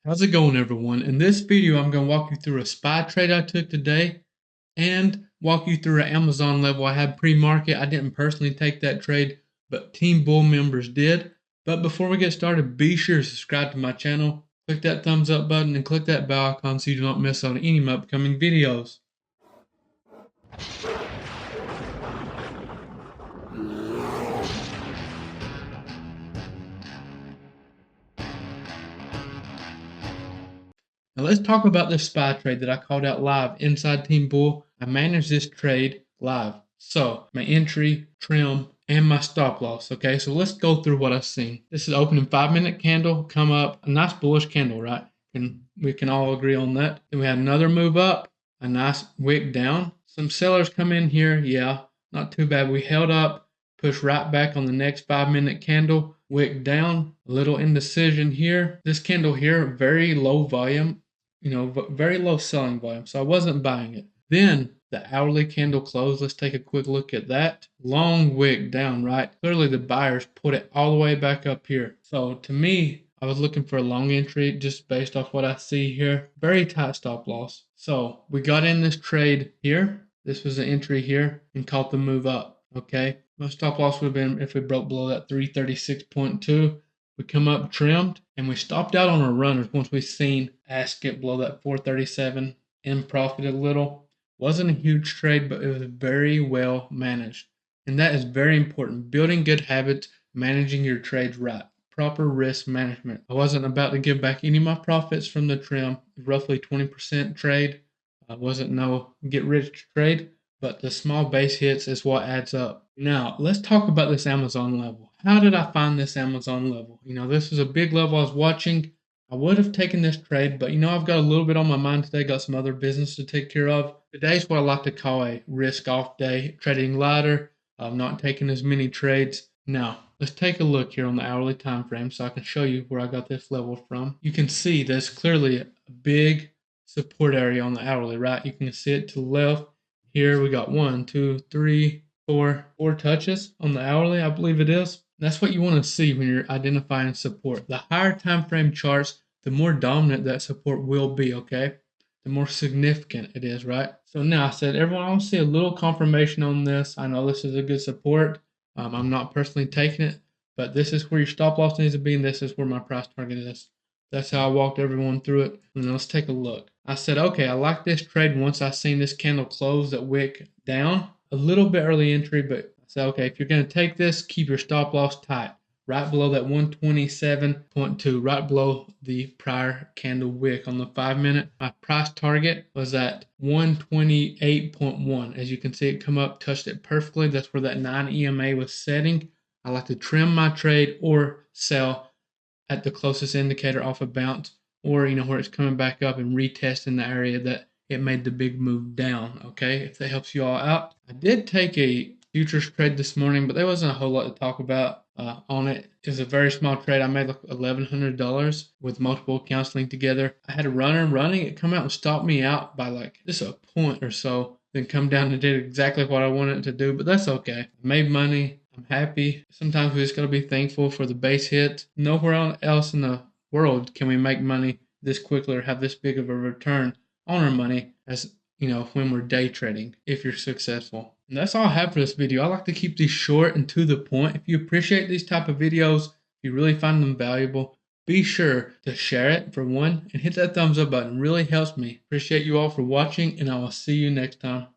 How's it going, everyone? In this video, I'm going to walk you through a SPY trade I took today and walk you through an Amazon level I had pre-market. I didn't personally take that trade, but Team Bull members did. But before we get started, be sure to subscribe to my channel, click that thumbs up button, and click that bell icon so you do not miss out on any of my upcoming videos. Now let's talk about this SPY trade that I called out live inside Team Bull. I managed this trade live. So my entry, trim, and my stop loss. Okay, so let's go through what I've seen. This is opening 5-minute candle, come up, a nice bullish candle, right? And we can all agree on that. Then we had another move up, a nice wick down. Some sellers come in here, yeah, not too bad. We held up, pushed right back on the next 5-minute candle, wick down, a little indecision here. This candle here, very low volume, very low selling volume, so I wasn't buying it. Then the hourly candle close. Let's take a quick look at that. Long wick down, right? Clearly the buyers put it all the way back up here. So to me, I was looking for a long entry just based off what I see here. Very tight stop loss. So we got in this trade here. This was an entry here and caught the move up. Okay. My stop loss would have been if we broke below that 336.2. We come up trimmed and we stopped out on our runners once we seen ask get below that 437 and profited a little. Wasn't a huge trade, but it was very well managed. And that is very important. Building good habits, managing your trades right. Proper risk management. I wasn't about to give back any of my profits from the trim, roughly 20% trade. Wasn't no get rich trade, but the small base hits is what adds up. Now, let's talk about this Amazon level. How did I find this Amazon level? This is a big level I was watching. I would have taken this trade, but I've got a little bit on my mind today, got some other business to take care of. Today's what I like to call a risk off day, trading lighter. I'm not taking as many trades. Now, let's take a look here on the hourly time frame so I can show you where I got this level from. You can see there's clearly a big support area on the hourly, right? You can see it to the left. Here we got 1, 2, 3, 4 touches on the hourly, I believe it is. That's what you want to see when you're identifying support. The higher time frame charts, the more dominant that support will be, okay? The more significant it is, right? So now I said, everyone, I want to see a little confirmation on this. I know this is a good support. I'm not personally taking it, but this is where your stop loss needs to be, and this is where my price target is. That's how I walked everyone through it. And let's take a look. I said, okay, I like this trade once I seen this candle close that wick down. A little bit early entry, but I said, okay, if you're going to take this, keep your stop loss tight. Right below that 127.2, right below the prior candle wick on the 5-minute. My price target was at 128.1. As you can see, it come up, touched it perfectly. That's where that 9 EMA was setting. I like to trim my trade or sell at the closest indicator off a bounce, or where it's coming back up and retesting the area that it made the big move down. Okay, if that helps you all out. I did take a futures trade this morning, but there wasn't a whole lot to talk about on it. It was a very small trade. I made like $1,100 with multiple accounts linked together. I had a runner running. It come out and stopped me out by like just a point or so, then come down and did exactly what I wanted it to do, but that's okay. I made money. I'm happy. Sometimes we just got to be thankful for the base hit. Nowhere else in the world can we make money this quickly or have this big of a return on our money as when we're day trading, if you're successful. And that's all I have for this video. I like to keep these short and to the point. If you appreciate these type of videos, if you really find them valuable, be sure to share it for one and hit that thumbs up button. It really helps me. Appreciate you all for watching, and I will see you next time.